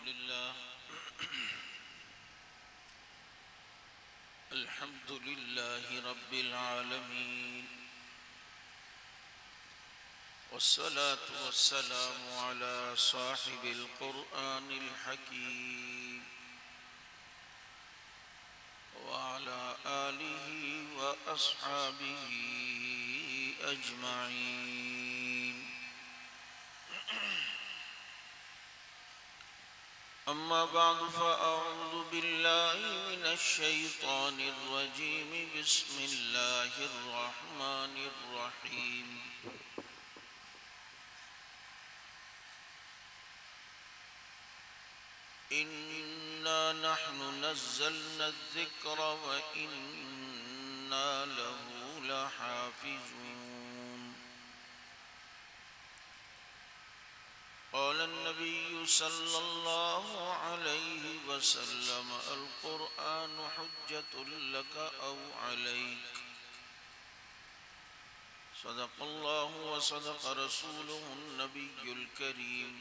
لله الحمد لله رب العالمين والصلاة والسلام على صاحب القرآن الحكيم وعلى آله وأصحابه أجمعين. أما بعد فأعوذ بالله من الشيطان الرجيم. بسم الله الرحمن الرحيم. إنا نحن نزلنا الذكر وإنا له لحافظون. قال النبي صلى الله عليه وسلم: القرآن حجة لك أو عليك. صدق الله وصدق رسوله النبي الكريم،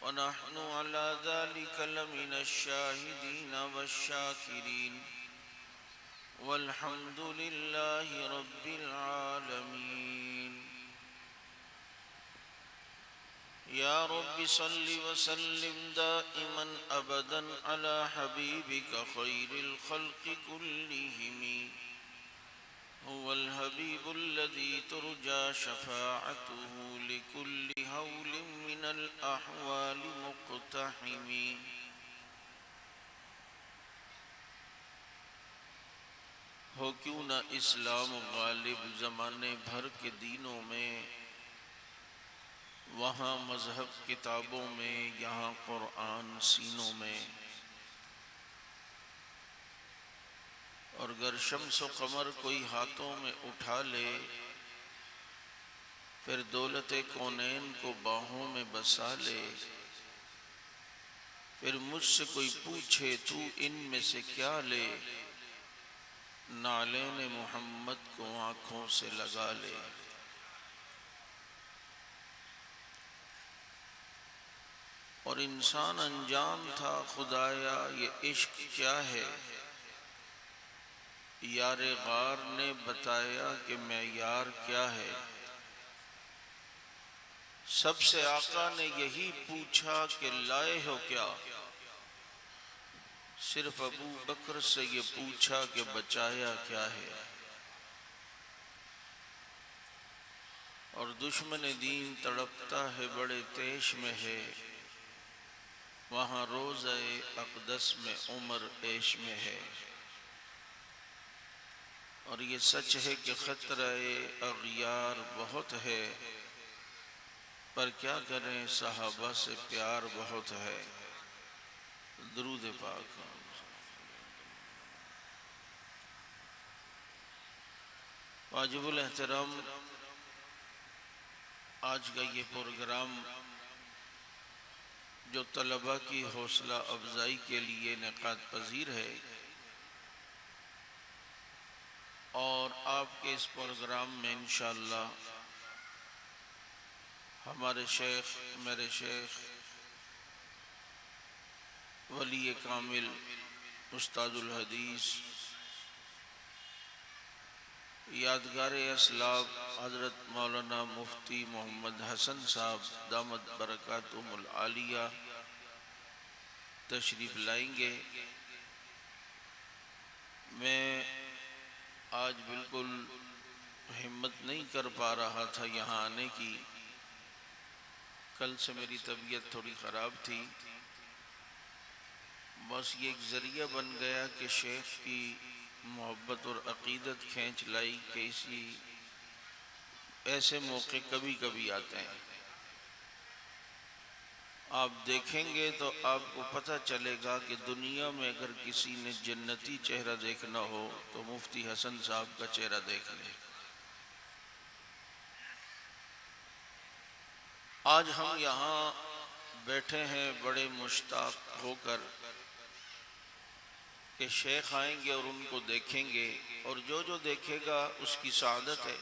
ونحن على ذلك لمن الشاهدين والشاكرين، والحمد لله رب العالمين. يا رب صل وسلم دائما أبدا على حبيبك خير الخلق كلهم. هو الحبيب الذي ترجى شفاعته لكل هول من الأحوال مقتحم. ہو کیوں نہ اسلام غالب زمانے بھر کے دینوں میں، وہاں مذہب کتابوں میں، یہاں قرآن سینوں میں. اور گر شمس و قمر کوئی ہاتھوں میں اٹھا لے، پھر دولت کونین کو باہوں میں بسا لے. پھر مجھ سے کوئی پوچھے تو ان میں سے کیا لے، نعلین محمد کو آنکھوں سے لگا لے. اور انسان انجان تھا خدایا یہ عشق کیا ہے، یار غار نے بتایا کہ معیار کیا ہے. سب سے آقا نے یہی پوچھا کہ لائے ہو کیا، صرف ابو بکر سے یہ پوچھا کہ بچایا کیا ہے. اور دشمن دین تڑپتا ہے بڑے تیش میں ہے، وہاں روضہ اقدس میں عمر عیش میں ہے. اور یہ سچ ہے کہ خطرہ اغیار بہت ہے، پر کیا کریں صحابہ سے پیار بہت ہے. درود پاک. واجب الاحترام آج کا یہ پروگرام جو طلباء کی حوصلہ افزائی کے لیے انعقاد پذیر ہے، اور آپ کے اس پروگرام میں انشاءاللہ ہمارے شیخ، میرے شیخ ولی کامل استاد الحدیث یادگار اسلاف حضرت مولانا مفتی محمد حسن صاحب دامت برکاتہم العالیہ تشریف لائیں گے. میں آج بالکل ہمت نہیں کر پا رہا تھا یہاں آنے کی. کل سے میری طبیعت تھوڑی خراب تھی، بس یہ ایک ذریعہ بن گیا کہ شیخ کی محبت اور عقیدت کھینچ لائی کہ ایسے موقع کبھی کبھی آتے ہیں. آپ دیکھیں گے تو آپ کو پتہ چلے گا کہ دنیا میں اگر کسی نے جنتی چہرہ دیکھنا ہو تو مفتی حسن صاحب کا چہرہ دیکھ لے. آج ہم یہاں بیٹھے ہیں بڑے مشتاق ہو کر کہ شیخ آئیں گے اور ان کو دیکھیں گے، اور جو دیکھے گا اس کی سعادت ہے.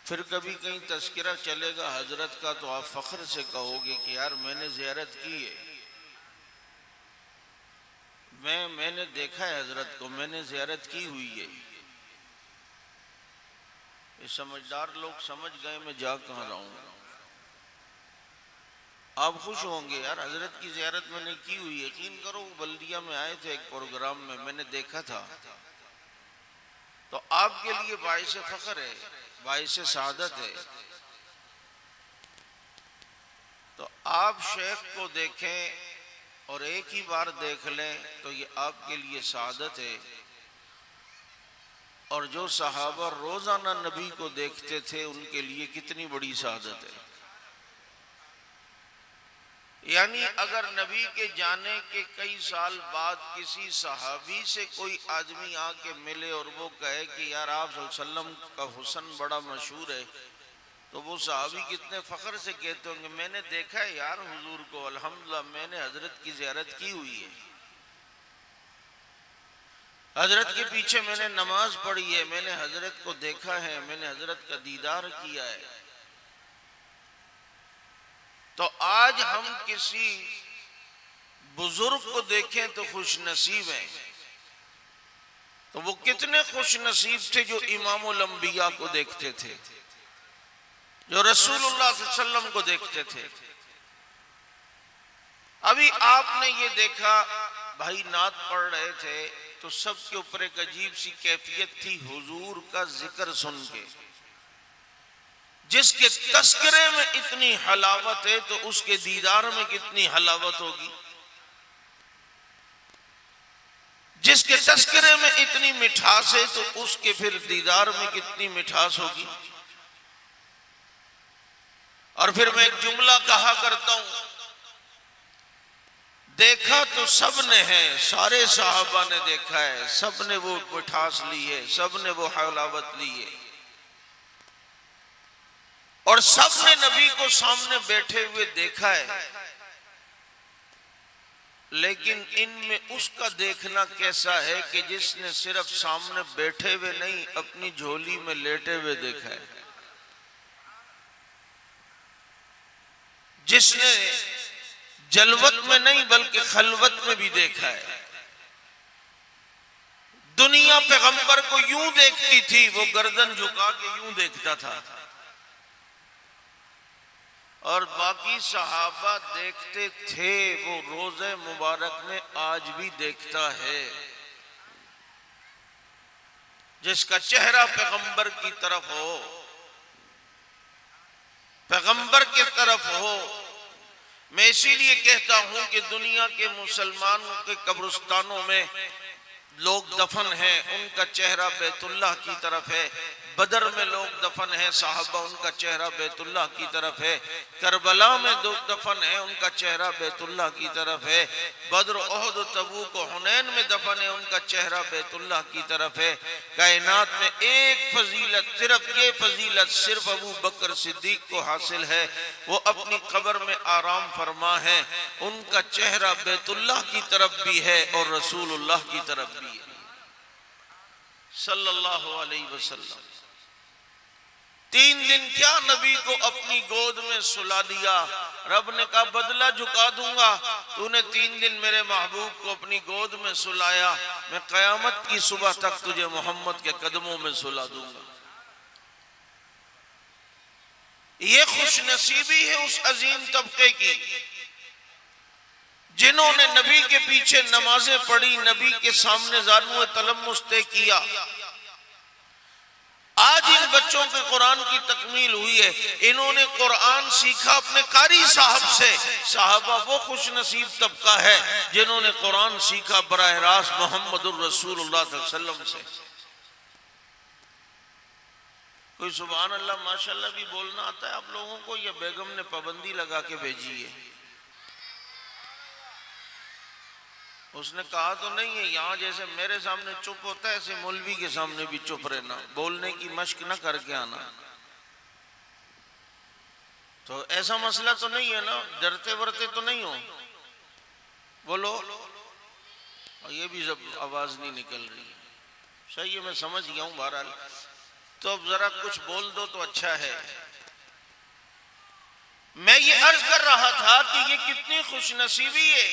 پھر کبھی کہیں تذکرہ چلے گا حضرت کا تو آپ فخر سے کہو گے کہ یار میں نے زیارت کی ہے، میں نے دیکھا ہے حضرت کو، میں نے زیارت کی ہوئی ہے۔ یہ سمجھدار لوگ سمجھ گئے میں جا کہاں رہا ہوں۔ آپ خوش ہوں گے، یار حضرت کی زیارت میں نے کی ہوئی ہے۔ یقین کرو بلدیہ میں آئے تھے ایک پروگرام میں نے دیکھا تھا، تو آپ کے لیے باعث فخر ہے، باعث سعادت ہے۔ تو آپ شیخ کو دیکھیں اور ایک ہی بار دیکھ لیں تو یہ آپ کے لیے سعادت ہے۔ اور جو صحابہ روزانہ نبی کو دیکھتے تھے ان کے لیے کتنی بڑی سعادت ہے۔ یعنی اگر نبی کے جانے کے کئی سال بعد کسی صحابی سے کوئی آدمی آ کے ملے اور وہ کہے کہ یار آپ صلی اللہ علیہ وسلم کا حسن بڑا مشہور ہے، تو وہ صحابی کتنے فخر سے کہتے ہوں گے میں نے دیکھا ہے یار حضور کو، الحمدللہ میں نے حضرت کی زیارت کی ہوئی ہے، حضرت کے پیچھے میں نے نماز پڑھی ہے، میں نے حضرت کو دیکھا ہے، میں نے حضرت کا دیدار کیا ہے۔ تو آج ہم کسی بزرگ کو دیکھیں تو خوش نصیب ہیں، تو وہ کتنے خوش نصیب تھے جو امام الانبیاء کو دیکھتے تھے، جو رسول اللہ صلی اللہ علیہ وسلم کو دیکھتے تھے۔ ابھی آپ نے یہ دیکھا بھائی نعت پڑھ رہے تھے تو سب کے اوپر ایک عجیب سی کیفیت تھی حضور کا ذکر سن کے۔ جس کے تذکرے میں اتنی حلاوت ہے تو اس کے دیدار میں کتنی حلاوت ہوگی، جس کے تذکرے میں اتنی مٹھاس ہے تو اس کے پھر دیدار میں کتنی مٹھاس ہوگی۔ اور پھر میں ایک جملہ کہا کرتا ہوں، دیکھا تو سب نے ہے، سارے صحابہ نے دیکھا ہے، سب نے وہ مٹھاس لی ہے، سب نے وہ حلاوت لی ہے، اور سب نے نبی کو سامنے بیٹھے ہوئے دیکھا ہے، لیکن ان میں اس کا دیکھنا کیسا ہے کہ جس نے صرف سامنے بیٹھے ہوئے نہیں اپنی جھولی میں لیٹے ہوئے دیکھا ہے، جس نے جلوت میں نہیں بلکہ خلوت میں بھی دیکھا ہے۔ دنیا پیغمبر کو یوں دیکھتی تھی، وہ گردن جھکا کے یوں دیکھتا تھا، اور باقی صحابہ دیکھتے تھے، وہ روضہ مبارک میں آج بھی دیکھتا ہے۔ جس کا چہرہ پیغمبر کی طرف ہو، پیغمبر کی طرف ہو، میں اسی لیے کہتا ہوں کہ دنیا کے مسلمانوں کے قبرستانوں میں لوگ دفن ہیں، ان کا چہرہ بیت اللہ کی طرف ہے۔ بدر میں لوگ دفن ہیں، صحابہ ان کا چہرہ بیت اللہ کی طرف ہے۔ کربلا میں دفن ہیں، ان کا چہرہ بیت اللہ کی طرف ہے۔ بدر، احد، تبوک و حنین میں دفن ہیں، ان کا چہرہ بیت اللہ کی طرف ہے۔ کائنات میں ایک فضیلت، صرف یہ فضیلت صرف ابو بکر صدیق کو حاصل ہے، وہ اپنی قبر میں آرام فرما ہے، ان کا چہرہ بیت اللہ کی طرف بھی ہے اور رسول اللہ کی طرف بھی ہے صلی اللہ علیہ وسلم۔ 3 دن کیا نبی کو اپنی گود میں سلا دیا، رب نے کہا بدلہ جھکا دوں گا، تو نے 3 دن میرے محبوب کو اپنی گود میں سلایا، میں قیامت کی صبح تک تجھے محمد کے قدموں میں سلا دوں گا۔ یہ خوش نصیبی ہے اس عظیم طبقے کی جنہوں نے نبی کے پیچھے نمازیں پڑھی، نبی کے سامنے زانو تلمس طے کیا۔ آج ان بچوں کے قرآن کی تکمیل ہوئی ہے، انہوں نے قرآن سیکھا اپنے قاری صاحب سے۔ صحابہ وہ خوش نصیب طبقہ ہے جنہوں نے قرآن سیکھا براہ راست محمد الرسول اللہ صلی اللہ علیہ وسلم سے۔ کوئی سبحان اللہ ماشاءاللہ بھی بولنا آتا ہے آپ لوگوں کو، یا بیگم نے پابندی لگا کے بھیجی ہے؟ اس نے کہا تو نہیں ہے یہاں جیسے میرے سامنے چپ ہوتا ہے ایسے مولوی کے سامنے بھی چپ رہنا، بولنے کی مشق نہ کر کے آنا۔ تو ایسا مسئلہ تو نہیں ہے نا، ڈرتے ورتے تو نہیں ہو؟ بولو، اور یہ بھی آواز نہیں نکل رہی ہے، صحیح ہے میں سمجھ گیا ہوں بہرحال۔ تو اب ذرا کچھ بول دو تو اچھا ہے۔ میں یہ عرض کر رہا تھا کہ یہ کتنی خوش نصیبی ہے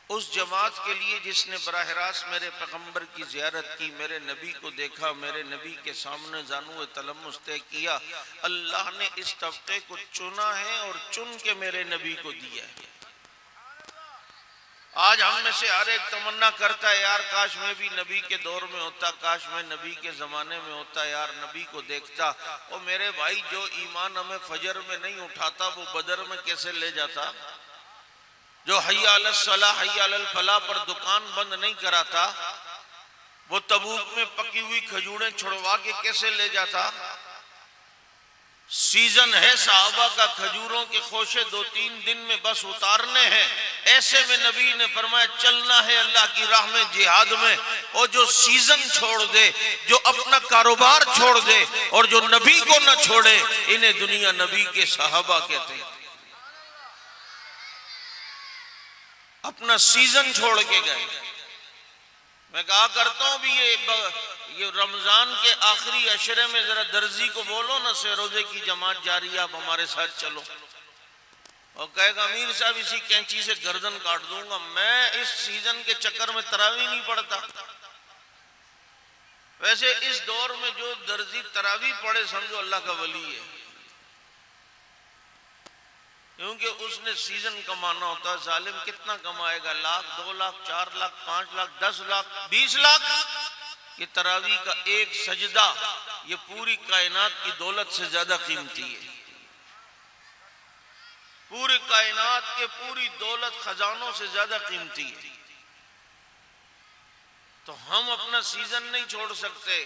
اس جماعت کے لیے جس نے براہ راست میرے پیغمبر کی زیارت کی، میرے نبی کو دیکھا، میرے نبی کے سامنے زانو تلمس طے کیا۔ اللہ نے اس طبقے کو چنا ہے اور چن کے میرے نبی کو دیا ہے۔ آج ہم میں سے ہر ایک تمنا کرتا ہے یار کاش میں بھی نبی کے دور میں ہوتا، کاش میں نبی کے زمانے میں ہوتا، یار نبی کو دیکھتا۔ اور میرے بھائی جو ایمان ہمیں فجر میں نہیں اٹھاتا وہ بدر میں کیسے لے جاتا؟ جو حی علی الصلاح حی علی الفلاح پر دکان بند نہیں کراتا وہ تبوک میں پکی ہوئی کھجوریں چھڑوا کے کیسے لے جاتا؟ سیزن ہے صحابہ کا کھجوروں کے خوشے 2-3 دن میں بس اتارنے ہیں۔ ایسے میں نبی نے فرمایا چلنا ہے اللہ کی راہ میں جہاد میں، اور جو سیزن چھوڑ دے، جو اپنا کاروبار چھوڑ دے اور جو نبی کو نہ چھوڑے، انہیں دنیا نبی کے صحابہ کہتے ہیں۔ اپنا سیزن چھوڑ کے گئے۔ میں کہا کرتا ہوں بھی یہ رمضان کے آخری عشرے میں ذرا درزی کو بولو نا سے روزے کی جماعت جاری، آپ ہمارے ساتھ چلو، اور کہے گا امیر صاحب اسی کینچی سے گردن کاٹ دوں گا۔ میں اس سیزن کے چکر میں تراویح نہیں پڑھتا۔ ویسے اس دور میں جو درزی تراویح پڑھے سمجھو اللہ کا ولی ہے، کیونکہ اس نے سیزن کمانا ہوتا ہے۔ ظالم کتنا کمائے گا؟ 1 لاکھ 2 لاکھ 4 لاکھ 5 لاکھ 10 لاکھ 20 لاکھ؟ یہ تراویح کا ایک سجدہ یہ پوری کائنات کی دولت سے زیادہ قیمتی ہے۔ پوری کائنات کے پوری دولت خزانوں سے زیادہ قیمتی ہے۔ تو ہم اپنا سیزن نہیں چھوڑ سکتے،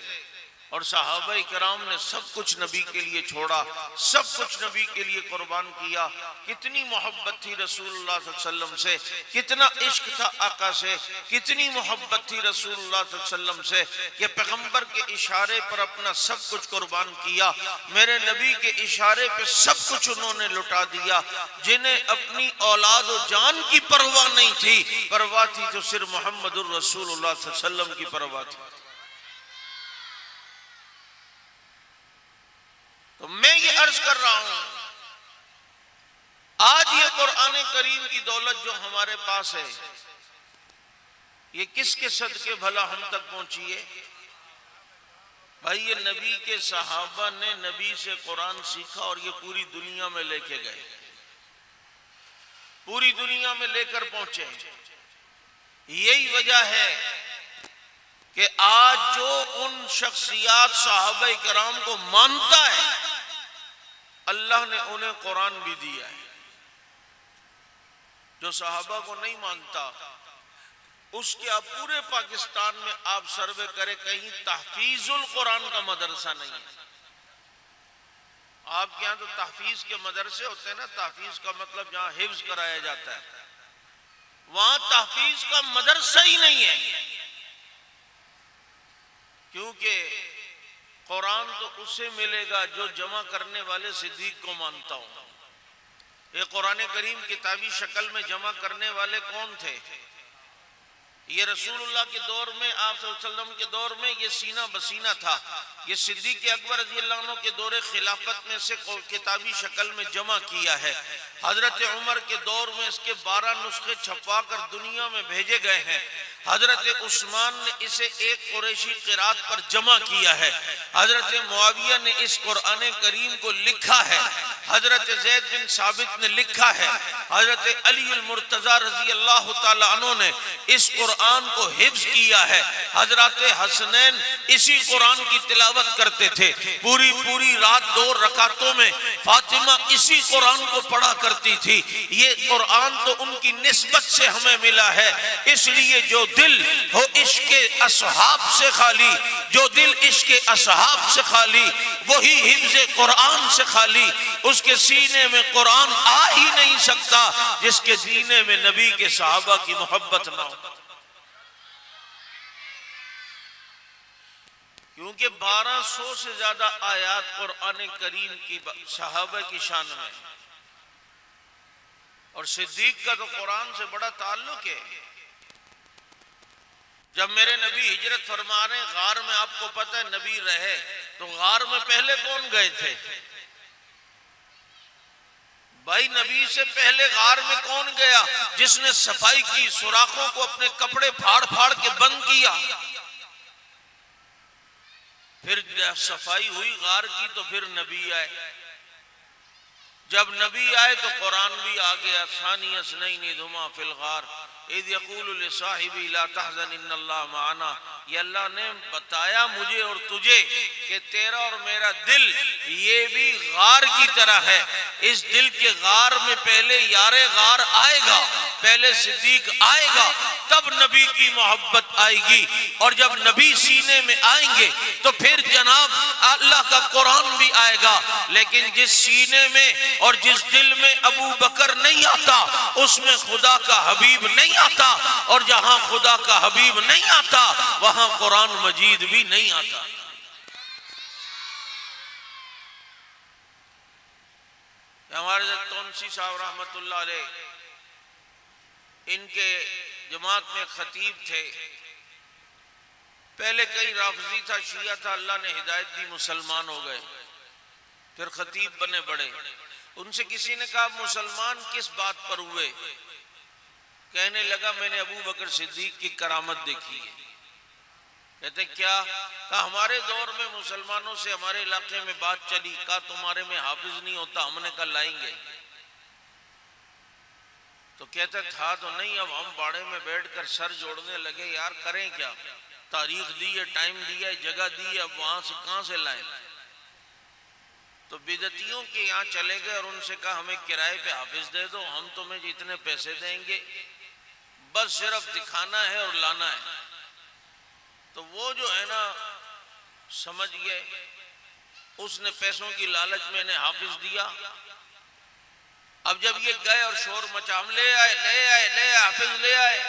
اور صحابہ کرام نے سب کچھ نبی کے لیے چھوڑا، سب کچھ نبی کے لیے قربان کیا۔ کتنی محبت تھی رسول اللہ صلی اللہ علیہ وسلم سے، کتنا عشق تھا آقا سے، کتنی محبت تھی رسول اللہ صلی اللہ علیہ وسلم سے کہ پیغمبر کے اشارے پر اپنا سب کچھ قربان کیا۔ میرے نبی کے اشارے پہ سب کچھ انہوں نے لٹا دیا۔ جنہیں اپنی اولاد و جان کی پرواہ نہیں تھی، پرواہ تھی تو صرف محمد الرسول اللہ صلی اللہ علیہ وسلم کی پرواہ تھی۔ تو میں یہ عرض کر رہا ہوں آج یہ قرآن کریم کی دولت جو ہمارے پاس ہے یہ کس کے صدقے بھلا ہم تک پہنچی ہے؟ بھائی یہ نبی کے صحابہ نے نبی سے قرآن سیکھا اور یہ پوری دنیا میں لے کے گئے، پوری دنیا میں لے کر پہنچے۔ یہی وجہ ہے کہ آج جو ان شخصیات صحابہ کرام کو مانتا ہے اللہ نے انہیں قرآن بھی دیا ہے۔ جو صحابہ کو نہیں مانتا اس کے آپ پورے پاکستان میں آپ سروے کرے کہیں تحفیظ القرآن کا مدرسہ نہیں ہے۔ آپ کے یہاں تو تحفیظ کے مدرسے ہوتے ہیں نا، تحفیظ کا مطلب جہاں حفظ کرایا جاتا ہے، وہاں تحفیظ کا مدرسہ ہی نہیں ہے، کیونکہ قرآن تو اسے ملے گا جو جمع کرنے والے صدیق کو مانتا ہوں۔ یہ قرآن کریم کتابی شکل میں جمع کرنے والے کون تھے؟ یہ رسول اللہ کے دور میں، آپ صلی اللہ علیہ وسلم کے دور میں یہ سینہ بسینہ تھا۔ یہ صدیق اکبر رضی اللہ عنہ کے دور خلافت میں سے کتابی شکل میں جمع کیا ہے۔ حضرت عمر کے دور میں اس کے 12 نسخے چھپا کر دنیا میں بھیجے گئے ہیں۔ حضرت عثمان نے اسے ایک قریشی قرات پر جمع کیا ہے۔ حضرت معاویہ نے اس قرآن کریم کو لکھا ہے۔ حضرت زید بن ثابت نے لکھا ہے۔ حضرت علی المرتضی رضی اللہ تعالی عنہ نے اس قرآن کو حفظ کیا ہے۔ حضرت حسنین اسی قرآن کی تلاوت کرتے تھے، پوری رات 2 رکعتوں میں فاطمہ اسی قرآن کو پڑھا کرتی تھی۔ یہ قرآن تو ان کی نسبت سے ہمیں ملا ہے، اس لیے جو دل ہو عشق اصحاب سے خالی، جو دل عشق اصحاب سے خالی وہی حفظ قرآن سے خالی۔ اس کے سینے میں قرآن آ ہی نہیں سکتا جس کے سینے میں نبی کے صحابہ کی محبت نہ ہو، کیونکہ 1200 سے زیادہ آیات قرآن کریم کی صحابہ کی شان میں، اور صدیق کا تو قرآن سے بڑا تعلق ہے۔ جب میرے نبی ہجرت فرما رہے ہیں غار میں، آپ کو پتہ ہے نبی رہے تو غار میں پہلے کون گئے تھے؟ بھائی نبی سے پہلے غار میں کون گیا؟ جس نے صفائی کی، سوراخوں کو اپنے کپڑے پھاڑ پھاڑ کے بند کیا. پھر جب صفائی ہوئی غار کی تو پھر نبی آئے. جب نبی آئے تو قرآن بھی آ گیا. ثانی اثنین اذ ہما فی الغار اذ یقول لصاحبہ لا تحزن ان اللہ معنا. یہ اللہ نے بتایا مجھے اور تجھے کہ تیرا اور میرا دل یہ بھی غار کی طرح ہے. اس دل کے غار میں پہلے یار غار آئے گا، پہلے صدیق آئے گا، تب نبی کی محبت آئے گی. اور جب نبی سینے میں آئیں گے تو پھر جناب اللہ کا قرآن بھی آئے گا. لیکن جس سینے میں اور جس دل میں ابو بکر نہیں آتا اس میں خدا کا حبیب نہیں آتا، اور جہاں خدا کا حبیب نہیں آتا وہاں قرآن مجید بھی نہیں آتا. ہمارے تونسی صاحب رحمت اللہ علیہ، ان کے جماعت میں خطیب تھے. پہلے کئی رافضی تھا، شیعہ تھا، اللہ نے ہدایت دی، مسلمان ہو گئے، پھر خطیب بنے بڑے. ان سے کسی نے کہا مسلمان کس بات پر ہوئے؟ کہنے لگا میں نے ابو بکر صدیق کی کرامت دیکھی ہے. کہتے کیا؟ کہا ہمارے دور میں مسلمانوں سے ہمارے علاقے میں بات چلی، کہا تمہارے میں حافظ نہیں ہوتا، ہم نے کہا لائیں گے. تو کہتا تھا تو نہیں. اب ہم باڑے میں بیٹھ کر سر جوڑنے لگے، یار کریں کیا؟ تاریخ دی ہے، ٹائم دیا ہے، جگہ دی ہے، اب وہاں سے کہاں سے لائیں؟ تو بدعتیوں کے یہاں چلے گئے اور ان سے کہا ہمیں کرائے پہ حافظ دے دو، ہم تمہیں جتنے پیسے دیں گے، بس صرف دکھانا ہے اور لانا ہے. تو وہ جو ہے نا سمجھ گئے، اس نے پیسوں کی لالچ میں نے حافظ دیا. اب جب یہ گئے اور شور مچا، ہم لے آئے لے آئے لے آئے حافظ لے آئے.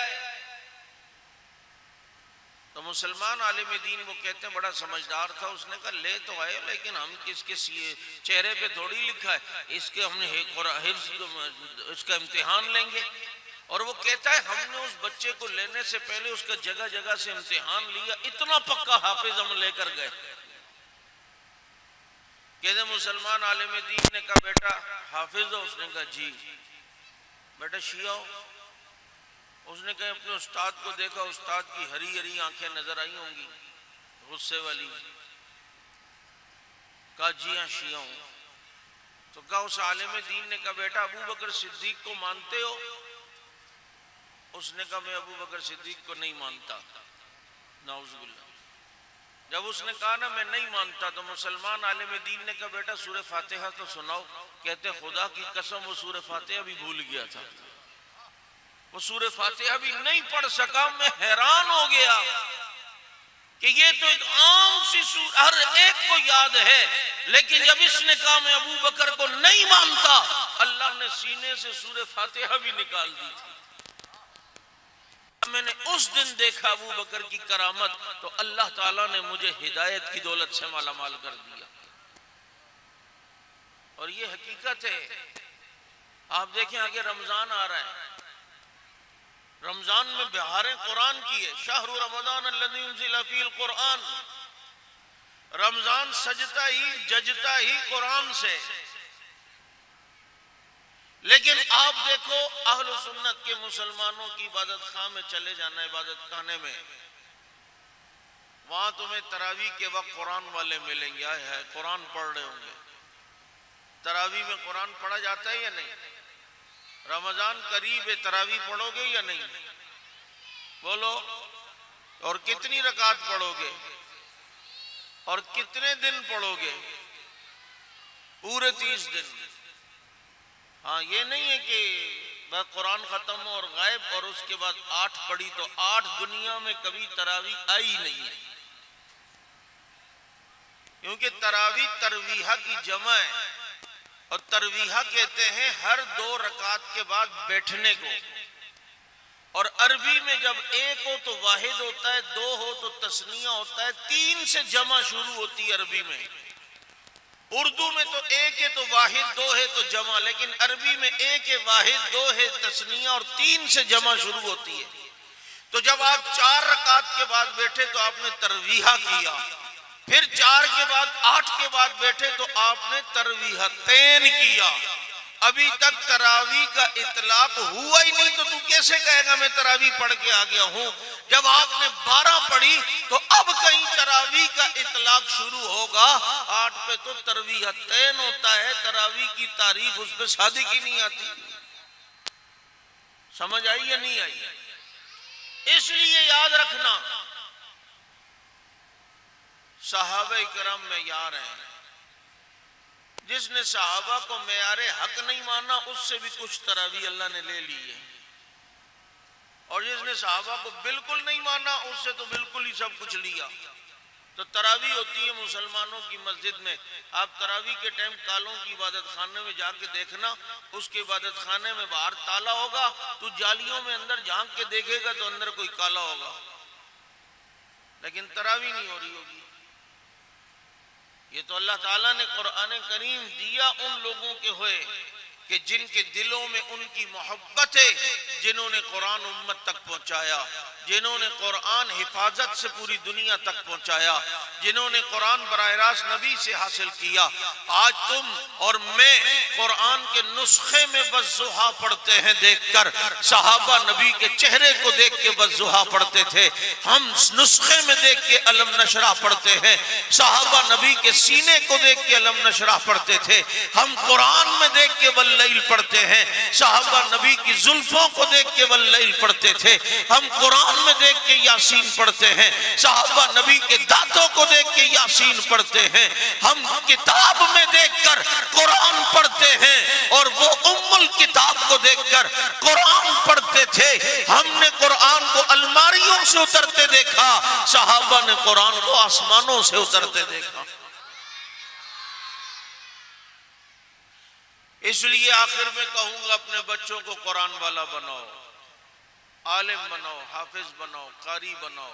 تو مسلمان عالم دین وہ کہتے ہیں بڑا سمجھدار تھا، اس نے کہا لے تو آئے لیکن ہم کس کے چہرے پہ تھوڑی لکھا ہے اس کے ہم نے حفظ اس کا امتحان لیں گے. اور وہ کہتا ہے ہم نے اس بچے کو لینے سے پہلے اس کا جگہ جگہ سے امتحان لیا، اتنا پکا حافظ ہم لے کر گئے. کہتے مسلمان عالم دین نے کہا بیٹا حافظ ہو؟ اس نے کہا جی. بیٹا شیعہ ہو؟ اس نے کہا اپنے استاد کو دیکھا، استاد کی ہری ہری آنکھیں نظر آئی ہوں گی غصے والی. کہا جی ہاں شیعہ ہوں. تو کہا اس عالم دین نے کہا بیٹا ابو بکر صدیق کو مانتے ہو؟ اس نے کہا میں ابو بکر صدیق کو نہیں مانتا. نعوذ باللہ. جب اس نے کہا نا میں نہیں مانتا تو مسلمان عالم دین نے کہا بیٹا سورہ فاتحہ تو سناؤ. کہتے خدا کی قسم وہ سورہ فاتحہ بھی بھول گیا تھا، وہ سورہ فاتحہ بھی نہیں پڑھ سکا. میں حیران ہو گیا کہ یہ تو ایک عام سی سورہ ہر ایک کو یاد ہے، لیکن جب اس نے کہا میں ابو بکر کو نہیں مانتا، اللہ نے سینے سے سورہ فاتحہ بھی نکال دی تھی. میں نے اس دن دیکھا ابو بکر کی کرامت، تو اللہ تعالیٰ نے مجھے ہدایت کی دولت سے مالا مال کر دیا. اور یہ حقیقت ہے. آپ دیکھیں آگے رمضان آ رہا ہے، رمضان میں بہاریں قرآن کی ہے. شہر رمضان الذی انزل فیہ القرآن. رمضان سجتا ہی ججتا ہی قرآن سے. لیکن آپ دیکھو اہل سنت کے مسلمانوں کی عبادت خاہ میں چلے جانا، عبادت خانے میں، وہاں تمہیں تراویح کے وقت قرآن والے ملیں گے. آئے ہے قرآن پڑھ رہے ہوں گے. تراویح میں قرآن پڑھا جاتا ہے یا نہیں؟ رمضان قریب ہے، تراویح پڑھو گے یا نہیں؟ بولو. اور کتنی رکعت پڑھو گے؟ اور کتنے دن پڑھو گے؟ پورے 30 دن. ہاں یہ نہیں ہے کہ بس قرآن ختم ہو اور غائب اور اس کے بعد 8 پڑھی تو 8 دنیا میں کبھی تراویح آئی نہیں ہے. کیونکہ تراویح ترویحہ کی جمع ہے، اور ترویحہ کہتے ہیں ہر 2 رکعت کے بعد بیٹھنے کو. اور عربی میں جب 1 ہو تو واحد ہوتا ہے، 2 ہو تو تثنیہ ہوتا ہے، 3 سے جمع شروع ہوتی ہے عربی میں. اردو میں تو 1 ہے تو واحد، 2 ہے تو جمع، لیکن عربی میں 1 ہے واحد، 2 ہے تثنیہ اور 3 سے جمع شروع ہوتی ہے. تو جب آپ 4 رکعت کے بعد بیٹھے تو آپ نے ترویحہ کیا، پھر 4 کے بعد 8 کے بعد بیٹھے تو آپ نے ترویحتین کیا۔ ابھی تک تراویح کا اطلاق ہوا ہی نہیں، تو کیسے کہے گا میں تراویح پڑھ کے آ گیا ہوں؟ جب آپ نے 12 پڑھی تو اب کہیں تراویح کا اطلاق شروع ہوگا۔ 8 پہ تو ترویحتین ہوتا ہے، تراویح کی تعریف اس پہ صادق ہی نہیں آتی۔ سمجھ آئی یا نہیں آئی؟ اس لیے یاد رکھنا، صحابہ کرام معیار ہیں۔ جس نے صحابہ کو معیار حق نہیں مانا اس سے بھی کچھ تراویح اللہ نے لے لی ہے، اور جس نے صحابہ کو بالکل نہیں مانا اس سے تو بالکل ہی سب کچھ لیا۔ تو تراویح ہوتی ہے مسلمانوں کی مسجد میں۔ آپ تراویح کے ٹائم کالوں کی عبادت خانے میں جا کے دیکھنا، اس کے عبادت خانے میں باہر تالا ہوگا، تو جالیوں میں اندر جھانک کے دیکھے گا تو اندر کوئی کالا ہوگا، لیکن تراویح نہیں ہو رہی ہوگی۔ یہ تو اللہ تعالیٰ نے قرآن کریم دیا ان لوگوں کے ہوئے کہ جن کے دلوں میں ان کی محبت ہے، جنہوں نے قرآن امت تک پہنچایا، جنہوں نے قرآن حفاظت سے پوری دنیا تک پہنچایا، جنہوں نے قرآن براہ راست نبی سے حاصل کیا۔ آج تم اور میں قرآن کے نسخے میں والضحیٰ پڑھتے ہیں دیکھ کر، صحابہ نبی کے چہرے کو دیکھ کے والضحیٰ پڑھتے تھے، ہم نسخے میں دیکھ کے علم نشرح پڑھتے ہیں، صحابہ نبی کے سینے کو دیکھ کے علم نشرح پڑھتے تھے، ہم قرآن میں دیکھ کے واللیل پڑھتے ہیں، صحابہ نبی کی زلفوں کو دیکھ کے واللیل پڑھتے تھے، ہم قرآن میں دیکھ کے یاسین پڑھتے ہیں، صحابہ نبی کے دانتوں کو دیکھ کے یاسین پڑھتے ہیں، ہم کتاب میں دیکھ کر قرآن پڑھتے ہیں، اور وہ ام الکتاب کو دیکھ کر قرآن پڑھتے تھے۔ ہم نے قرآن کو الماریوں سے اترتے دیکھا، صحابہ نے قرآن کو آسمانوں سے اترتے دیکھا۔ اس لیے آخر میں کہوں گا اپنے بچوں کو قرآن والا بناؤ، عالم بناؤ، حافظ بناؤ، قاری بناؤ۔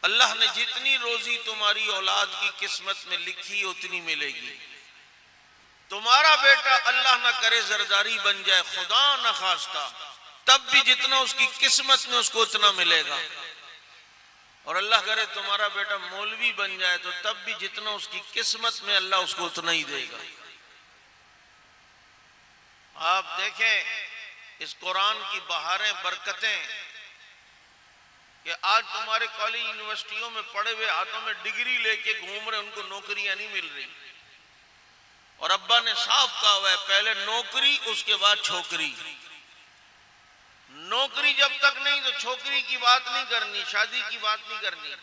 اللہ نے جتنی روزی تمہاری اولاد کی قسمت میں لکھی اتنی ملے گی۔ تمہارا بیٹا اللہ نہ کرے زرداری بن جائے، خدا نہ خواستہ، تب بھی جتنا اس کی قسمت میں اس کو اتنا ملے گا، اور اللہ کرے تمہارا بیٹا مولوی بن جائے تو تب بھی جتنا اس کی قسمت میں اللہ اس کو اتنا ہی دے گا۔ آپ دیکھیں اس قرآن کی بہاریں، برکتیں، کہ آج تمہارے کالج یونیورسٹیوں میں پڑھے ہوئے ہاتھوں میں ڈگری لے کے گھوم رہے، ان کو نوکریاں نہیں مل رہی، اور ابا نے صاف کہا ہوا ہے پہلے نوکری اس کے بعد چھوکری۔ نوکری جب تک نہیں تو چھوکری کی بات نہیں کرنی، شادی کی بات نہیں کرنی۔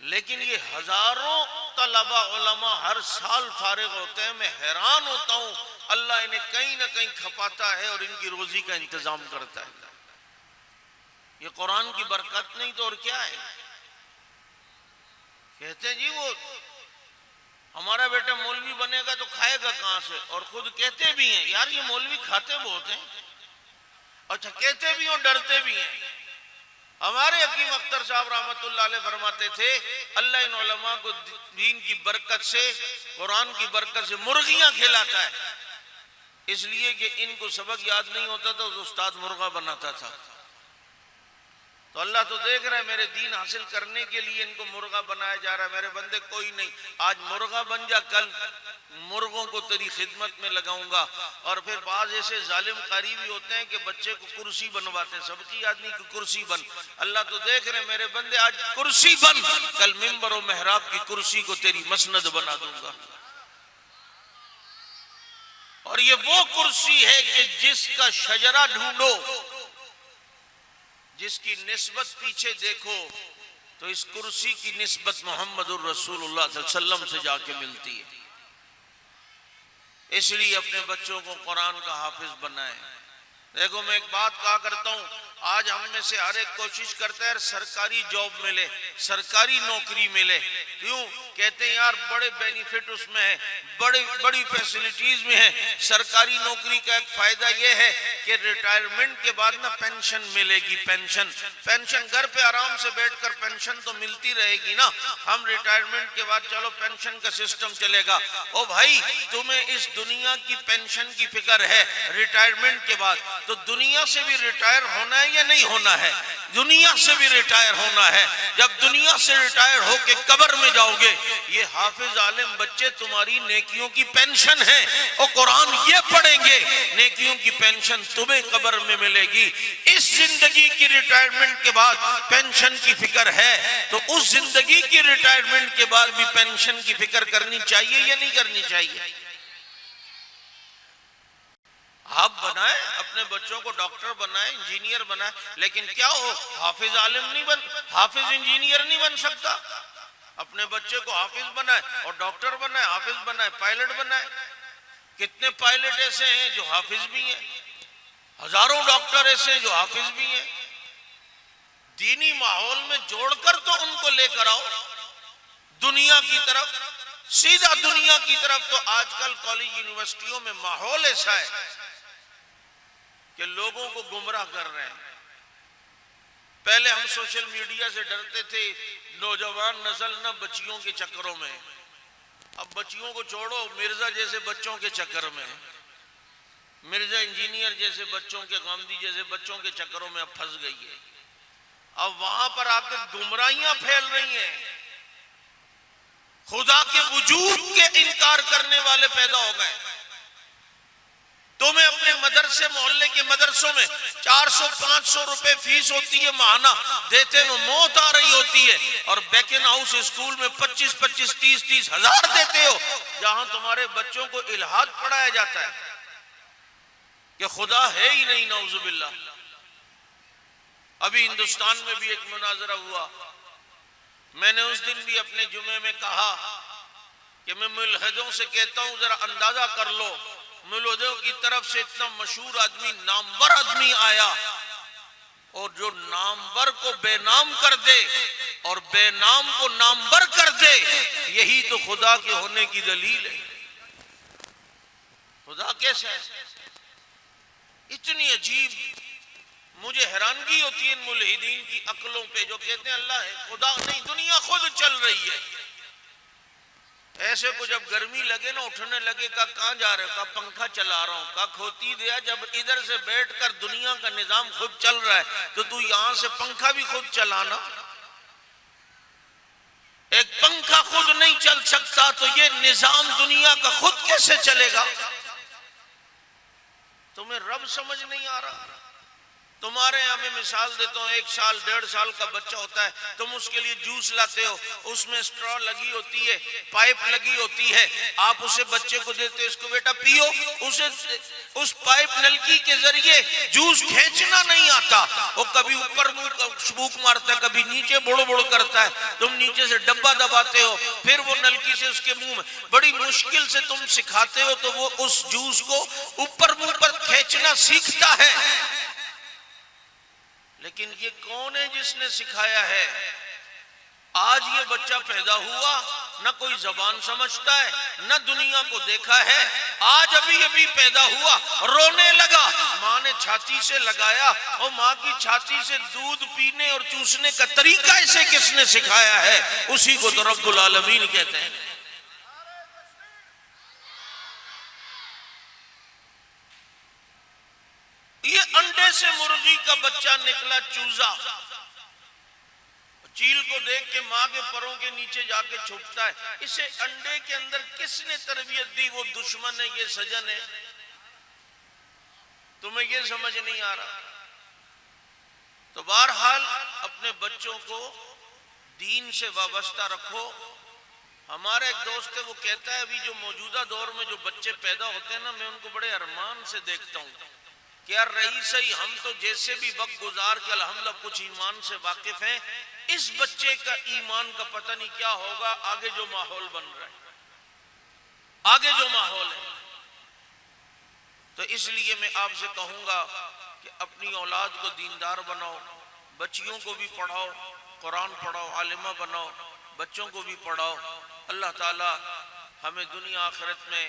لیکن یہ ہزاروں طلبہ علماء ہر سال فارغ ہوتے ہیں، میں حیران ہوتا ہوں، اللہ انہیں کہیں نہ کہیں کھپاتا ہے اور ان کی روزی کا انتظام کرتا ہے۔ یہ قرآن کی برکت نہیں تو اور کیا ہے؟ کہتے ہیں جی وہ ہمارا بیٹا مولوی بنے گا تو کھائے گا کہاں سے، اور خود کہتے بھی ہیں یار یہ مولوی کھاتے بہت ہیں، اچھا کہتے بھی ہیں ڈرتے بھی ہیں۔ ہمارے حکیم اختر صاحب رحمت اللہ علیہ فرماتے تھے اللہ ان علماء کو دین کی برکت سے، قرآن کی برکت سے مرغیاں کھلاتا ہے، اس لیے کہ ان کو سبق یاد نہیں ہوتا تھا تو استاد مرغا بناتا تھا۔ تو اللہ تو دیکھ رہا ہے میرے دین حاصل کرنے کے لیے ان کو مرغا بنایا جا رہا ہے۔ میرے بندے کوئی نہیں، آج مرغا بن جا، کل مرغوں کو تیری خدمت میں لگاؤں گا۔ اور پھر بعض ایسے ظالم قاری بھی ہوتے ہیں کہ بچے کو کرسی بنواتے ہیں، سب کی آدمی کی کرسی بن۔ اللہ تو دیکھ رہے ہیں میرے بندے آج کرسی بن، کل ممبر و محراب کی کرسی کو تیری مسند بنا دوں گا۔ اور یہ وہ کرسی ہے کہ جس کا شجرہ ڈھونڈو، جس کی نسبت پیچھے دیکھو تو اس کرسی کی نسبت محمد الرسول اللہ صلی اللہ علیہ وسلم سے جا کے ملتی ہے۔ اس لیے اپنے بچوں کو قرآن کا حافظ بنائیں۔ دیکھو میں ایک بات کہا کرتا ہوں، آج ہم میں سے ہر ایک کوشش کرتا ہے سرکاری جاب ملے، سرکاری نوکری ملے۔ کیوں؟ کہتے ہیں یار بڑے بینیفٹ اس میں ہے، بڑی فیسلٹیز میں ہے۔ سرکاری نوکری کا ایک فائدہ یہ ہے کہ ریٹائرمنٹ کے بعد نا پینشن ملے گی، پینشن گھر پہ آرام سے بیٹھ کر پینشن تو ملتی رہے گی نا۔ ہم ریٹائرمنٹ کے بعد چلو پینشن کا سسٹم چلے گا۔ او بھائی تمہیں اس دنیا کی پینشن کی فکر ہے، ریٹائرمنٹ کے بعد تو دنیا سے بھی ریٹائر ہونا ہے یہ نہیں ہونا ہے، دنیا سے بھی ریٹائر ہونا ہے۔ جب دنیا سے ریٹائر ہو کے قبر میں جاؤ گے، یہ حافظ عالم بچے تمہاری نیکیوں کی پینشن ہے، اور قرآن یہ پڑھیں گے، نیکیوں کی پینشن تمہیں قبر میں ملے گی۔ اس زندگی کی ریٹائرمنٹ کے بعد پینشن کی فکر ہے تو اس زندگی کی ریٹائرمنٹ کے بعد بھی پینشن کی فکر کرنی چاہیے یا نہیں کرنی چاہیے؟ آپ بنائیں اپنے بچوں کو، ڈاکٹر بنائیں، انجینئر بنائیں، لیکن کیا ہو حافظ عالم نہیں حافظ انجینئر نہیں بن سکتا۔ اپنے بچے کو حافظ بنائے اور ڈاکٹر بنائے، حافظ بنائے، پائلٹ بنائے۔ کتنے پائلٹ ایسے ہیں جو حافظ بھی ہیں، ہزاروں ڈاکٹر ایسے ہیں جو حافظ بھی ہیں۔ دینی ماحول میں جوڑ کر تو ان کو لے کر آؤ دنیا کی طرف، سیدھا دنیا کی طرف۔ تو آج کل کالج یونیورسٹیوں میں ماحول ایسا ہے کہ لوگوں کو گمراہ کر رہے ہیں۔ پہلے ہم سوشل میڈیا سے ڈرتے تھے، نوجوان نسل نہ بچیوں کے چکروں میں، اب بچیوں کو چھوڑو، مرزا جیسے بچوں کے چکر میں، مرزا انجینئر جیسے بچوں کے، غامدی جیسے بچوں کے چکروں میں اب پھنس گئی ہے۔ اب وہاں پر آ کے گمراہیاں پھیل رہی ہیں، خدا کے وجود کے انکار کرنے والے پیدا ہو گئے۔ تمہیں اپنے مدرسے محلے کے مدرسوں میں 400-500 روپے فیس ہوتی ہے ماہانہ، دیتے میں موت آ رہی ہوتی ہے، اور بیکن ہاؤس اسکول میں 25-25 30-30 ہزار دیتے ہو، جہاں تمہارے بچوں کو الہاد پڑھایا جاتا ہے کہ خدا ہے ہی نہیں، نعوذ باللہ۔ ابھی ہندوستان میں بھی ایک مناظرہ ہوا، میں نے اس دن بھی اپنے جمعے میں کہا کہ میں ملحدوں سے کہتا ہوں ذرا اندازہ کر لو، ملحدوں کی طرف سے اتنا مشہور آدمی، نامور آدمی آیا، اور جو نامور کو بے نام کر دے اور بے نام کو نامور کر دے، یہی تو خدا کے ہونے کی دلیل ہے۔ خدا کیسا ہے؟ اتنی عجیب، مجھے حیرانگی ہوتی ہے ان ملحدین کی عقلوں پہ جو کہتے ہیں اللہ ہے، خدا نہیں، دنیا خود چل رہی ہے۔ ایسے کو جب گرمی لگے نا، اٹھنے لگے، کہاں جا رہے ہو؟ کہا پنکھا چلا رہا ہوں۔ کہا کھوتی دیا، جب ادھر سے بیٹھ کر دنیا کا نظام خود چل رہا ہے تو یہاں سے پنکھا بھی خود چلانا۔ ایک پنکھا خود نہیں چل سکتا تو یہ نظام دنیا کا خود کیسے چلے گا؟ تمہیں رب سمجھ نہیں آ رہا؟ تمہارے یہاں میں مثال دیتا ہوں، 1 سال 1.5 سال کا بچہ ہوتا ہے، تم اس کے لیے جوس لاتے ہو، اس میں اسٹرا لگی ہوتی ہے، پائپ لگی ہوتی ہے، آپ اسے بچے کو دیتے ہو، اس کو بیٹا پیو، اسے اس پائپ نلکی کے ذریعے جوس کھینچنا نہیں آتا، وہ کبھی اوپر بوک مارتا ہے، کبھی نیچے بڑ بڑ کرتا ہے، تم نیچے سے ڈبہ دباتے ہو، پھر وہ نلکی سے اس کے منہ میں، بڑی مشکل سے تم سکھاتے ہو تو وہ اس جوس کو اوپر منہ پر کھینچنا سیکھتا ہے۔ لیکن یہ کون ہے جس نے سکھایا ہے؟ آج یہ بچہ پیدا ہوا، نہ کوئی زبان سمجھتا ہے، نہ دنیا کو دیکھا ہے، آج ابھی پیدا ہوا، رونے لگا، ماں نے چھاتی سے لگایا، اور ماں کی چھاتی سے دودھ پینے اور چوسنے کا طریقہ اسے کس نے سکھایا ہے؟ اسی کو تو رب العالمین کہتے ہیں۔ یہ انڈے سے مرغی کا بچہ نکلا چوزا، چیل کو دیکھ کے ماں کے پروں کے نیچے جا کے چھپتا ہے، اسے انڈے کے اندر کس نے تربیت دی؟ وہ دشمن ہے، یہ سجن ہے؟ تمہیں یہ سمجھ نہیں آ رہا؟ تو بہرحال اپنے بچوں کو دین سے وابستہ رکھو۔ ہمارا ایک دوست ہے، وہ کہتا ہے ابھی جو موجودہ دور میں جو بچے پیدا ہوتے ہیں نا، میں ان کو بڑے ارمان سے دیکھتا ہوں کہ یار رئیس ہی ہم تو جیسے بھی وقت گزار کے الحمدللہ کچھ ایمان سے واقف ہیں، اس بچے کا ایمان کا پتہ نہیں کیا ہوگا آگے جو ماحول بن رہا ہے، آگے جو ماحول ہے۔ تو اس لیے میں آپ سے کہوں گا کہ اپنی اولاد کو دیندار بناؤ، بچیوں کو بھی پڑھاؤ، قرآن پڑھاؤ، عالمہ بناؤ، بچوں کو بھی پڑھاؤ۔ اللہ تعالی ہمیں دنیا آخرت میں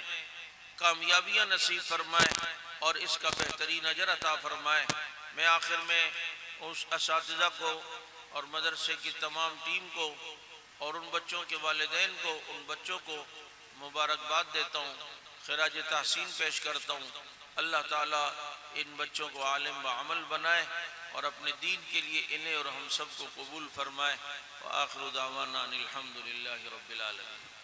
کامیابیاں نصیب فرمائے اور اس کا بہترین اجر عطا فرمائے۔ میں آخر میں اس اساتذہ کو اور مدرسے کی تمام ٹیم کو اور ان بچوں کے والدین کو، ان بچوں کو مبارکباد دیتا ہوں، خراج تحسین پیش کرتا ہوں۔ اللہ تعالیٰ ان بچوں کو عالم و عمل بنائے اور اپنے دین کے لیے انہیں اور ہم سب کو قبول فرمائے۔ وآخر دعوانا ان الحمد للہ رب العالمین۔